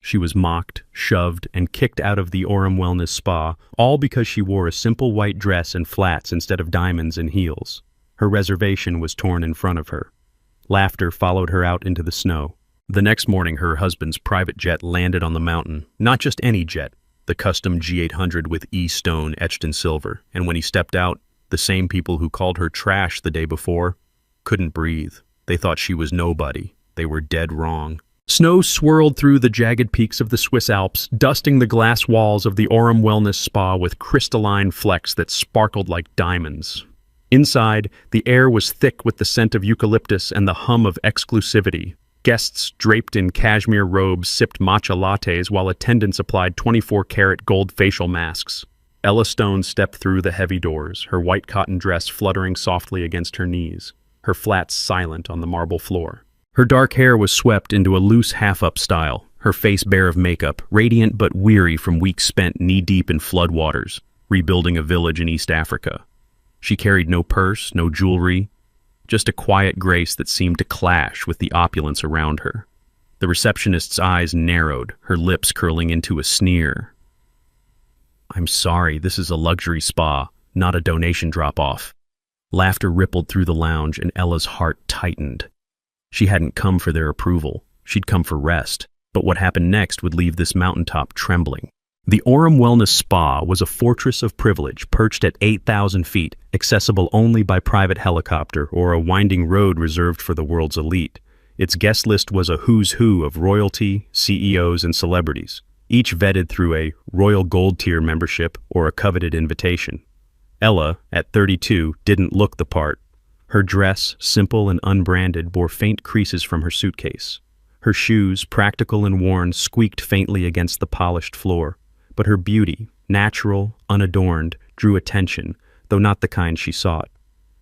She was mocked, shoved, and kicked out of the Orem Wellness Spa, all because she wore a simple white dress and flats instead of diamonds and heels. Her reservation was torn in front of her. Laughter followed her out into the snow. The next morning, her husband's private jet landed on the mountain. Not just any jet, the custom G800 with E stone etched in silver. And when he stepped out, the same people who called her trash the day before couldn't breathe. They thought she was nobody. They were dead wrong. Snow swirled through the jagged peaks of the Swiss Alps, dusting the glass walls of the Orem Wellness Spa with crystalline flecks that sparkled like diamonds. Inside, the air was thick with the scent of eucalyptus and the hum of exclusivity. Guests draped in cashmere robes sipped matcha lattes while attendants applied 24-karat gold facial masks. Ella Stone stepped through the heavy doors, her white cotton dress fluttering softly against her knees, her flats silent on the marble floor. Her dark hair was swept into a loose half-up style, her face bare of makeup, radiant but weary from weeks spent knee-deep in floodwaters, rebuilding a village in East Africa. She carried no purse, no jewelry, just a quiet grace that seemed to clash with the opulence around her. The receptionist's eyes narrowed, her lips curling into a sneer. "I'm sorry, this is a luxury spa, not a donation drop-off." Laughter rippled through the lounge and Ella's heart tightened. She hadn't come for their approval. She'd come for rest. But what happened next would leave this mountaintop trembling. The Orem Wellness Spa was a fortress of privilege perched at 8,000 feet, accessible only by private helicopter or a winding road reserved for the world's elite. Its guest list was a who's who of royalty, CEOs, and celebrities, each vetted through a Royal Gold Tier membership or a coveted invitation. Ella, at 32, didn't look the part. Her dress, simple and unbranded, bore faint creases from her suitcase. Her shoes, practical and worn, squeaked faintly against the polished floor. But her beauty, natural, unadorned, drew attention, though not the kind she sought.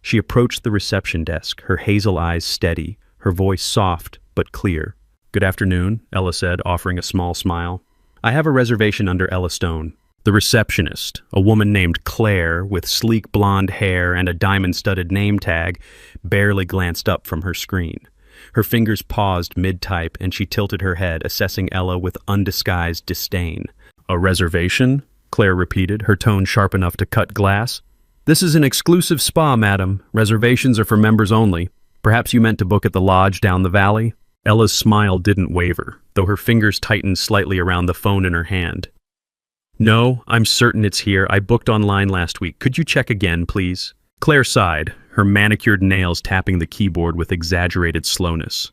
She approached the reception desk, her hazel eyes steady, her voice soft but clear. "Good afternoon," Ella said, offering a small smile. "I have a reservation under Ella Stone." The receptionist, a woman named Claire with sleek blonde hair and a diamond-studded name tag, barely glanced up from her screen. Her fingers paused mid-type and she tilted her head, assessing Ella with undisguised disdain. "A reservation?" Claire repeated, her tone sharp enough to cut glass. "This is an exclusive spa, madam. Reservations are for members only. Perhaps you meant to book at the lodge down the valley?" Ella's smile didn't waver, though her fingers tightened slightly around the phone in her hand. "No, I'm certain it's here. I booked online last week. Could you check again, please?" Claire sighed, her manicured nails tapping the keyboard with exaggerated slowness.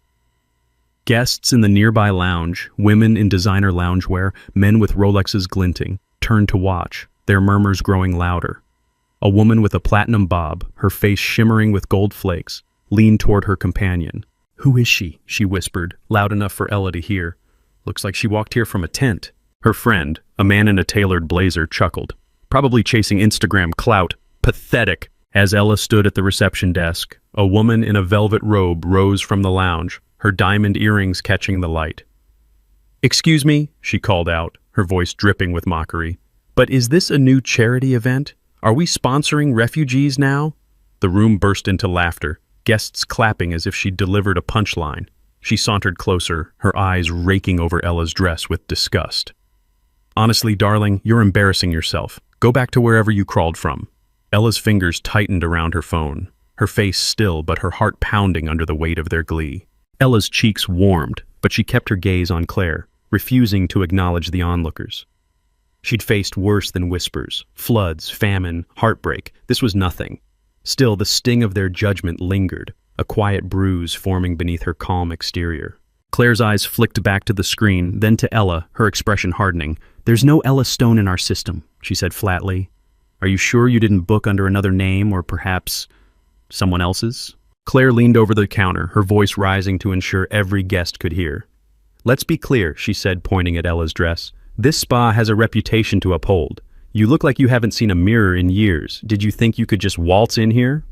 Guests in the nearby lounge, women in designer loungewear, men with Rolexes glinting, turned to watch, their murmurs growing louder. A woman with a platinum bob, her face shimmering with gold flakes, leaned toward her companion. "Who is she?" she whispered, loud enough for Ella to hear. "Looks like she walked here from a tent." Her friend, a man in a tailored blazer, chuckled. "Probably chasing Instagram clout. Pathetic." As Ella stood at the reception desk, a woman in a velvet robe rose from the lounge, her diamond earrings catching the light. "Excuse me," she called out, her voice dripping with mockery. "But is this a new charity event? Are we sponsoring refugees now?" The room burst into laughter, guests clapping as if she'd delivered a punchline. She sauntered closer, her eyes raking over Ella's dress with disgust. "Honestly, darling, you're embarrassing yourself. Go back to wherever you crawled from." Ella's fingers tightened around her phone, her face still but her heart pounding under the weight of their glee. Ella's cheeks warmed, but she kept her gaze on Claire, refusing to acknowledge the onlookers. She'd faced worse than whispers, floods, famine, heartbreak. This was nothing. Still, the sting of their judgment lingered, a quiet bruise forming beneath her calm exterior. Claire's eyes flicked back to the screen, then to Ella, her expression hardening. "There's no Ella Stone in our system," she said flatly. "Are you sure you didn't book under another name or perhaps someone else's?" Claire leaned over the counter, her voice rising to ensure every guest could hear. "Let's be clear," she said, pointing at Ella's dress. "This spa has a reputation to uphold. You look like you haven't seen a mirror in years. Did you think you could just waltz in here?"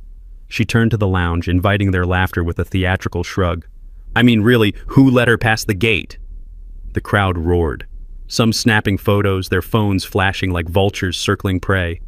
She turned to the lounge, inviting their laughter with a theatrical shrug. "I mean, really, who let her past the gate?" The crowd roared, some snapping photos, their phones flashing like vultures circling prey.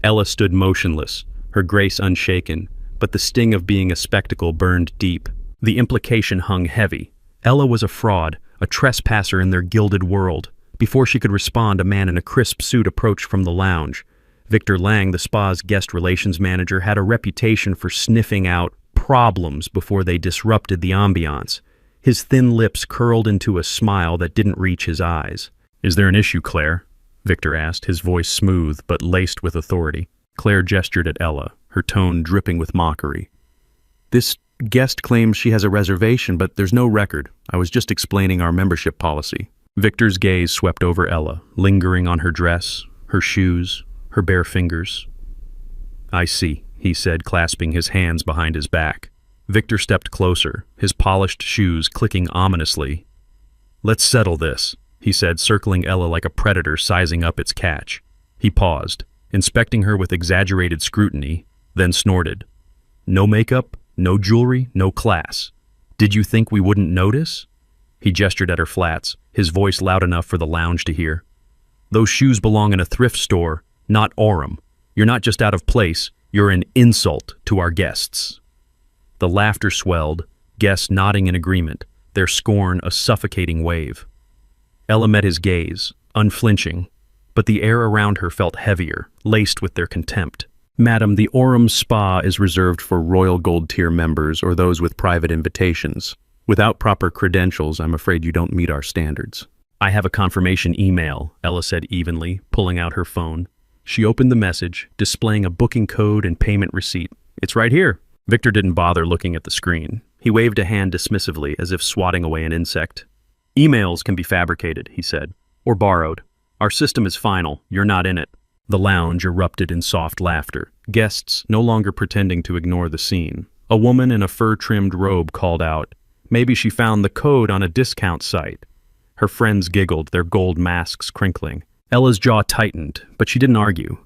Ella stood motionless, her grace unshaken, but the sting of being a spectacle burned deep. The implication hung heavy. Ella was a fraud, a trespasser in their gilded world. Before she could respond, a man in a crisp suit approached from the lounge. Victor Lang, the spa's guest relations manager, had a reputation for sniffing out problems before they disrupted the ambiance. His thin lips curled into a smile that didn't reach his eyes. "Is there an issue, Claire?" Victor asked, his voice smooth but laced with authority. Claire gestured at Ella, her tone dripping with mockery. "This guest claims she has a reservation, but there's no record. I was just explaining our membership policy." Victor's gaze swept over Ella, lingering on her dress, her shoes, her bare fingers. "I see," he said, clasping his hands behind his back. Victor stepped closer, his polished shoes clicking ominously. "Let's settle this," he said, circling Ella like a predator sizing up its catch. He paused, inspecting her with exaggerated scrutiny, then snorted. "No makeup, no jewelry, no class. Did you think we wouldn't notice?" He gestured at her flats, his voice loud enough for the lounge to hear. "Those shoes belong in a thrift store, not Orem. You're not just out of place, you're an insult to our guests." The laughter swelled, guests nodding in agreement, their scorn a suffocating wave. Ella met his gaze, unflinching, but the air around her felt heavier, laced with their contempt. "Madam, the Orem Spa is reserved for Royal Gold Tier members or those with private invitations. Without proper credentials, I'm afraid you don't meet our standards." "I have a confirmation email," Ella said evenly, pulling out her phone. She opened the message, displaying a booking code and payment receipt. "It's right here." Victor didn't bother looking at the screen. He waved a hand dismissively, as if swatting away an insect. "Emails can be fabricated," he said, "or borrowed. Our system is final. You're not in it." The lounge erupted in soft laughter, guests no longer pretending to ignore the scene. A woman in a fur-trimmed robe called out, "Maybe she found the code on a discount site." Her friends giggled, their gold masks crinkling. Ella's jaw tightened, but she didn't argue.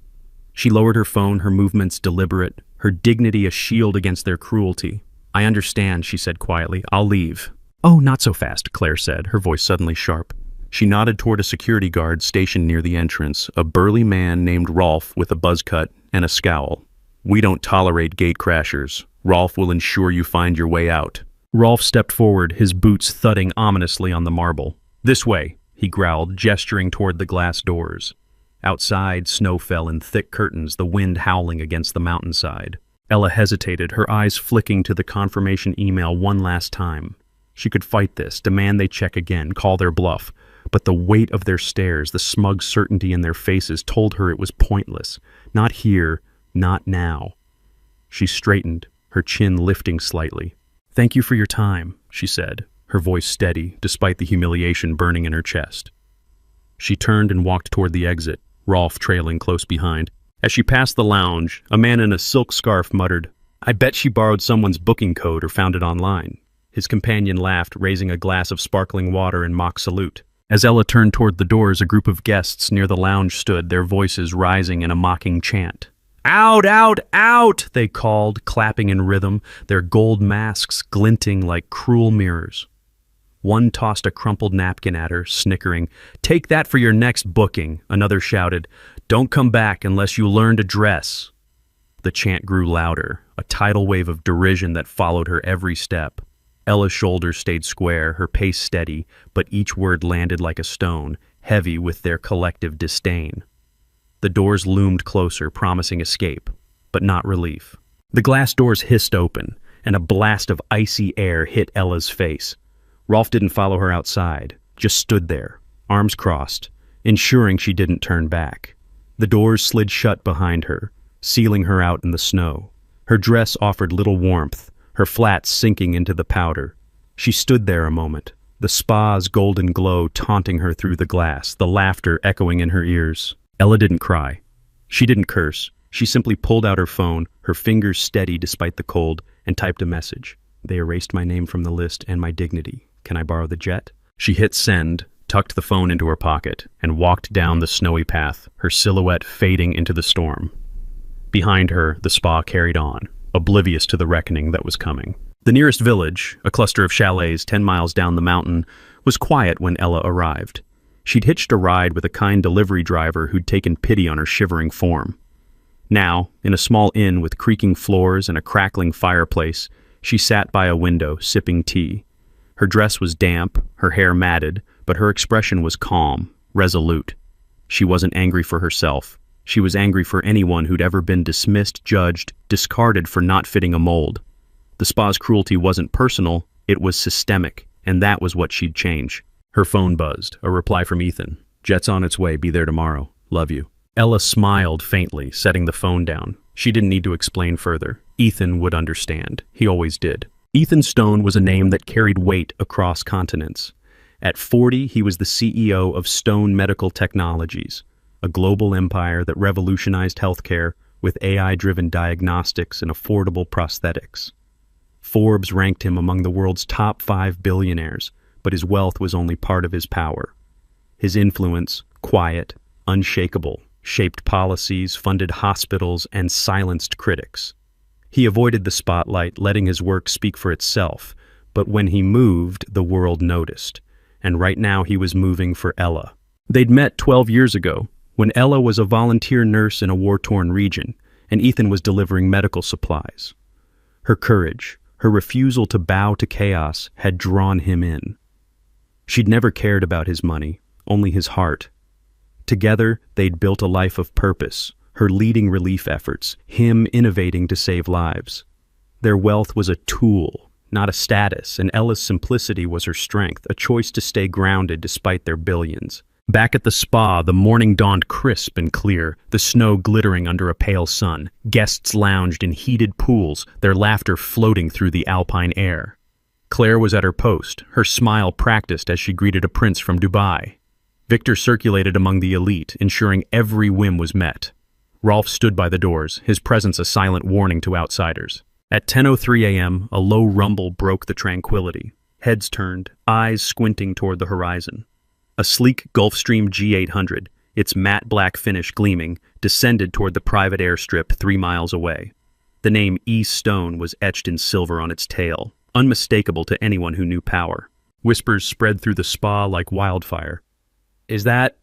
She lowered her phone, her movements deliberate, her dignity a shield against their cruelty. "I understand," she said quietly. "I'll leave." "Oh, not so fast," Claire said, her voice suddenly sharp. She nodded toward a security guard stationed near the entrance, a burly man named Rolf with a buzz cut and a scowl. "We don't tolerate gate crashers. Rolf will ensure you find your way out." Rolf stepped forward, his boots thudding ominously on the marble. "This way," he growled, gesturing toward the glass doors. Outside, snow fell in thick curtains, the wind howling against the mountainside. Ella hesitated, her eyes flicking to the confirmation email one last time. She could fight this, demand they check again, call their bluff. But the weight of their stares, the smug certainty in their faces told her it was pointless. Not here, not now. She straightened, her chin lifting slightly. "Thank you for your time," she said, her voice steady, despite the humiliation burning in her chest. She turned and walked toward the exit, Rolf trailing close behind. As she passed the lounge, a man in a silk scarf muttered, "I bet she borrowed someone's booking code or found it online." His companion laughed, raising a glass of sparkling water in mock salute. As Ella turned toward the doors, a group of guests near the lounge stood, their voices rising in a mocking chant. "Out, out, out!" they called, clapping in rhythm, their gold masks glinting like cruel mirrors. One tossed a crumpled napkin at her, snickering, "Take that for your next booking." Another shouted, "Don't come back unless you learn to dress." The chant grew louder, a tidal wave of derision that followed her every step. Ella's shoulders stayed square, her pace steady, but each word landed like a stone, heavy with their collective disdain. The doors loomed closer, promising escape, but not relief. The glass doors hissed open, and a blast of icy air hit Ella's face. Rolf didn't follow her outside, just stood there, arms crossed, ensuring she didn't turn back. The doors slid shut behind her, sealing her out in the snow. Her dress offered little warmth, her flats sinking into the powder. She stood there a moment, the spa's golden glow taunting her through the glass, the laughter echoing in her ears. Ella didn't cry. She didn't curse. She simply pulled out her phone, her fingers steady despite the cold, and typed a message. "They erased my name from the list and my dignity. Can I borrow the jet?" She hit send, tucked the phone into her pocket, and walked down the snowy path, her silhouette fading into the storm. Behind her, the spa carried on, oblivious to the reckoning that was coming. The nearest village, a cluster of chalets 10 miles down the mountain, was quiet when Ella arrived. She'd hitched a ride with a kind delivery driver who'd taken pity on her shivering form. Now, in a small inn with creaking floors and a crackling fireplace, she sat by a window, sipping tea. Her dress was damp, her hair matted, but her expression was calm, resolute. She wasn't angry for herself. She was angry for anyone who'd ever been dismissed, judged, discarded for not fitting a mold. The spa's cruelty wasn't personal, it was systemic, and that was what she'd change. Her phone buzzed, a reply from Ethan. "Jet's on its way, be there tomorrow. Love you." Ella smiled faintly, setting the phone down. She didn't need to explain further. Ethan would understand. He always did. Ethan Stone was a name that carried weight across continents. At 40, he was the CEO of Stone Medical Technologies, a global empire that revolutionized healthcare with AI-driven diagnostics and affordable prosthetics. Forbes ranked him among the world's top 5 billionaires, but his wealth was only part of his power. His influence, quiet, unshakable, shaped policies, funded hospitals, and silenced critics. He avoided the spotlight, letting his work speak for itself, but when he moved, the world noticed. And right now he was moving for Ella. They'd met 12 years ago, when Ella was a volunteer nurse in a war-torn region, and Ethan was delivering medical supplies. Her courage, her refusal to bow to chaos, had drawn him in. She'd never cared about his money, only his heart. Together, they'd built a life of purpose, her leading relief efforts, him innovating to save lives. Their wealth was a tool, not a status, and Ella's simplicity was her strength, a choice to stay grounded despite their billions. Back at the spa, the morning dawned crisp and clear, the snow glittering under a pale sun. Guests lounged in heated pools, their laughter floating through the alpine air. Claire was at her post, her smile practiced as she greeted a prince from Dubai. Victor circulated among the elite, ensuring every whim was met. Rolf stood by the doors, his presence a silent warning to outsiders. At 10:03 a.m., a low rumble broke the tranquility. Heads turned, eyes squinting toward the horizon. A sleek Gulfstream G800, its matte black finish gleaming, descended toward the private airstrip 3 miles away. The name E. Stone was etched in silver on its tail, unmistakable to anyone who knew power. Whispers spread through the spa like wildfire. "Is that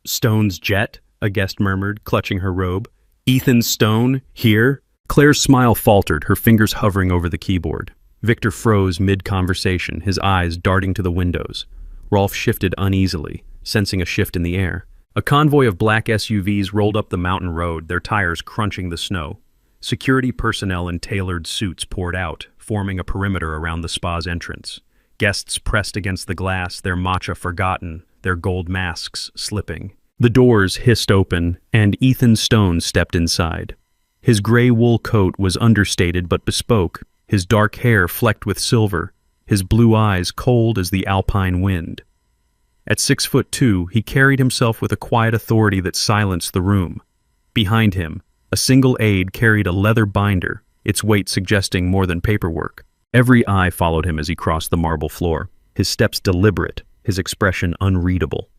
Stone's jet?" a guest murmured, clutching her robe. "Ethan Stone, here?" Claire's smile faltered, her fingers hovering over the keyboard. Victor froze mid-conversation, his eyes darting to the windows. Rolf shifted uneasily, sensing a shift in the air. A convoy of black SUVs rolled up the mountain road, their tires crunching the snow. Security personnel in tailored suits poured out, forming a perimeter around the spa's entrance. Guests pressed against the glass, their matcha forgotten, their gold masks slipping. The doors hissed open, and Ethan Stone stepped inside. His gray wool coat was understated but bespoke, his dark hair flecked with silver, his blue eyes cold as the alpine wind. At 6'2", he carried himself with a quiet authority that silenced the room. Behind him, a single aide carried a leather binder, its weight suggesting more than paperwork. Every eye followed him as he crossed the marble floor, his steps deliberate, his expression unreadable.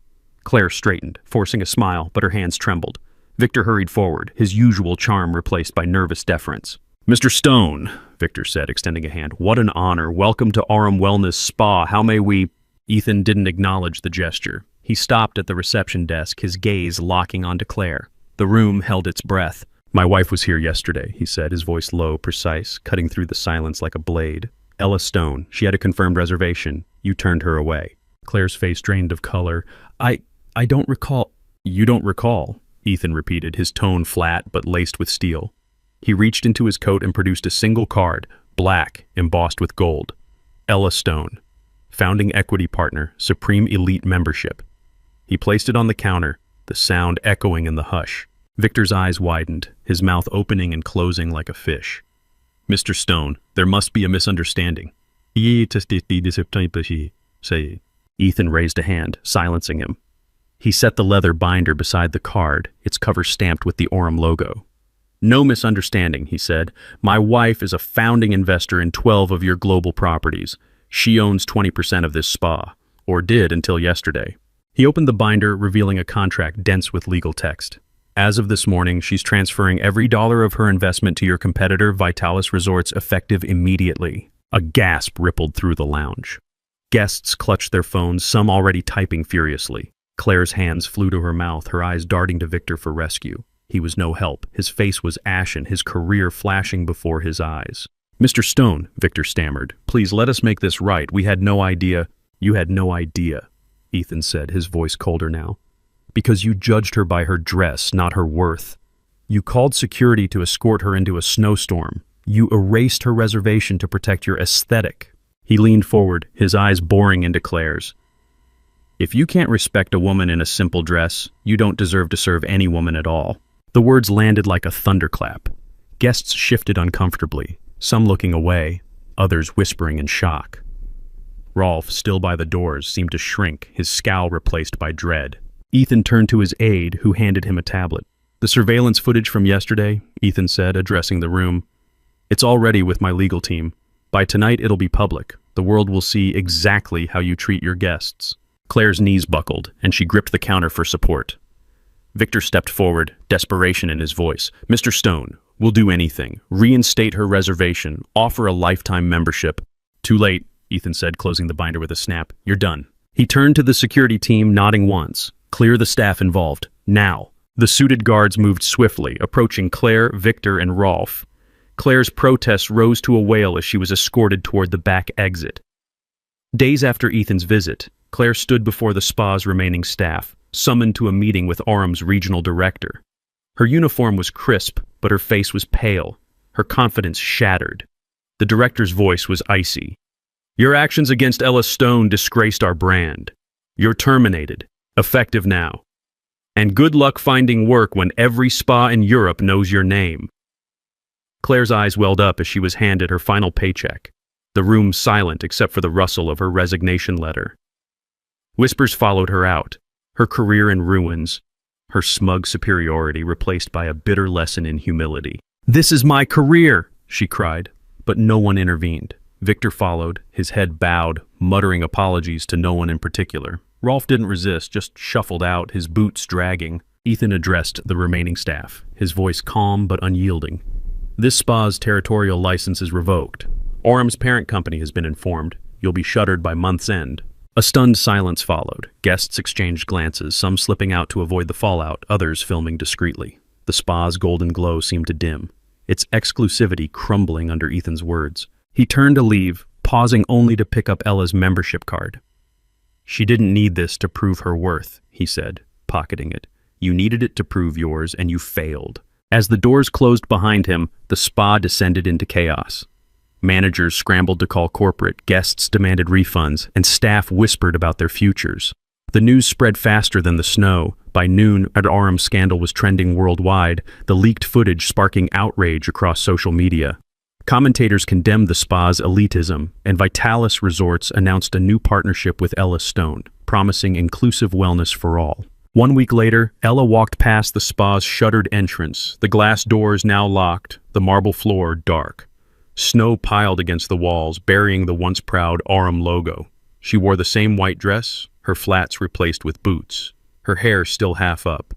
Claire straightened, forcing a smile, but her hands trembled. Victor hurried forward, his usual charm replaced by nervous deference. "Mr. Stone," Victor said, extending a hand. "What an honor. Welcome to Aurum Wellness Spa. How may we—" Ethan didn't acknowledge the gesture. He stopped at the reception desk, his gaze locking onto Claire. The room held its breath. "My wife was here yesterday," he said, his voice low, precise, cutting through the silence like a blade. "Ella Stone. She had a confirmed reservation. You turned her away." Claire's face drained of color. I don't recall." "You don't recall," Ethan repeated, his tone flat but laced with steel. He reached into his coat and produced a single card, black, embossed with gold. Ella Stone, founding equity partner, Supreme Elite membership. He placed it on the counter, the sound echoing in the hush. Victor's eyes widened, his mouth opening and closing like a fish. "Mr. Stone, there must be a misunderstanding." Ethan raised a hand, silencing him. He set the leather binder beside the card, its cover stamped with the Aurum logo. "No misunderstanding," he said. "My wife is a founding investor in 12 of your global properties. She owns 20% of this spa, or did until yesterday." He opened the binder, revealing a contract dense with legal text. "As of this morning, she's transferring every dollar of her investment to your competitor, Vitalis Resorts, effective immediately." A gasp rippled through the lounge. Guests clutched their phones, some already typing furiously. Claire's hands flew to her mouth, her eyes darting to Victor for rescue. He was no help. His face was ashen, his career flashing before his eyes. Mr. Stone, Victor stammered. Please let us make this right. We had no idea. You had no idea, Ethan said, his voice colder now. Because you judged her by her dress, not her worth. You called security to escort her into a snowstorm. You erased her reservation to protect your aesthetic. He leaned forward, his eyes boring into Claire's. If you can't respect a woman in a simple dress, you don't deserve to serve any woman at all. The words landed like a thunderclap. Guests shifted uncomfortably, some looking away, others whispering in shock. Rolf, still by the doors, seemed to shrink, his scowl replaced by dread. Ethan turned to his aide, who handed him a tablet. The surveillance footage from yesterday, Ethan said, addressing the room. It's all ready with my legal team. By tonight it'll be public. The world will see exactly how you treat your guests. Claire's knees buckled, and she gripped the counter for support. Victor stepped forward, desperation in his voice. Mr. Stone, we'll do anything. Reinstate her reservation. Offer a lifetime membership. Too late, Ethan said, closing the binder with a snap. You're done. He turned to the security team, nodding once. Clear the staff involved. Now. The suited guards moved swiftly, approaching Claire, Victor, and Rolf. Claire's protest rose to a wail as she was escorted toward the back exit. Days after Ethan's visit, Claire stood before the spa's remaining staff, summoned to a meeting with Orum's regional director. Her uniform was crisp, but her face was pale, her confidence shattered. The director's voice was icy. Your actions against Ella Stone disgraced our brand. You're terminated, effective now. And good luck finding work when every spa in Europe knows your name. Claire's eyes welled up as she was handed her final paycheck, the room silent except for the rustle of her resignation letter. Whispers followed her out, her career in ruins, her smug superiority replaced by a bitter lesson in humility. This is my career, she cried, but no one intervened. Victor followed, his head bowed, muttering apologies to no one in particular. Rolf didn't resist, just shuffled out, his boots dragging. Ethan addressed the remaining staff, his voice calm but unyielding. This spa's territorial license is revoked. Orum's parent company has been informed. You'll be shuttered by month's end. A stunned silence followed. Guests exchanged glances, some slipping out to avoid the fallout, others filming discreetly. The spa's golden glow seemed to dim, its exclusivity crumbling under Ethan's words. He turned to leave, pausing only to pick up Ella's membership card. She didn't need this to prove her worth, he said, pocketing it. You needed it to prove yours, and you failed. As the doors closed behind him, the spa descended into chaos. Managers scrambled to call corporate, guests demanded refunds, and staff whispered about their futures. The news spread faster than the snow. By noon, an Orem scandal was trending worldwide, the leaked footage sparking outrage across social media. Commentators condemned the spa's elitism, and Vitalis Resorts announced a new partnership with Ella Stone, promising inclusive wellness for all. 1 week later, Ella walked past the spa's shuttered entrance, the glass doors now locked, the marble floor dark. Snow piled against the walls, burying the once proud Orem logo. She wore the same white dress, her flats replaced with boots, her hair still half up.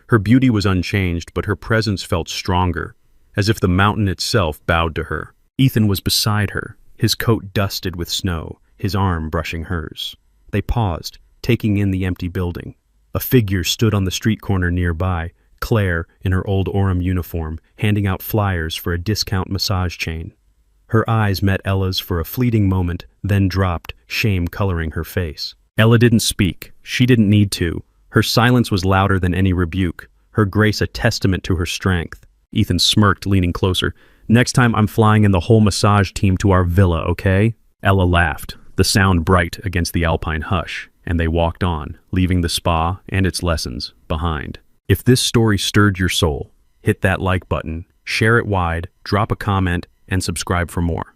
Her beauty was unchanged, but her presence felt stronger, as if the mountain itself bowed to her. Ethan was beside her, his coat dusted with snow, his arm brushing hers. They paused, taking in the empty building. A figure stood on the street corner nearby, Claire, in her old Orem uniform, handing out flyers for a discount massage chain. Her eyes met Ella's for a fleeting moment, then dropped, shame coloring her face. Ella didn't speak. She didn't need to. Her silence was louder than any rebuke, her grace a testament to her strength. Ethan smirked, leaning closer. Next time I'm flying in the whole massage team to our villa, okay? Ella laughed, the sound bright against the alpine hush, and they walked on, leaving the spa and its lessons behind. If this story stirred your soul, hit that like button, share it wide, drop a comment, and subscribe for more.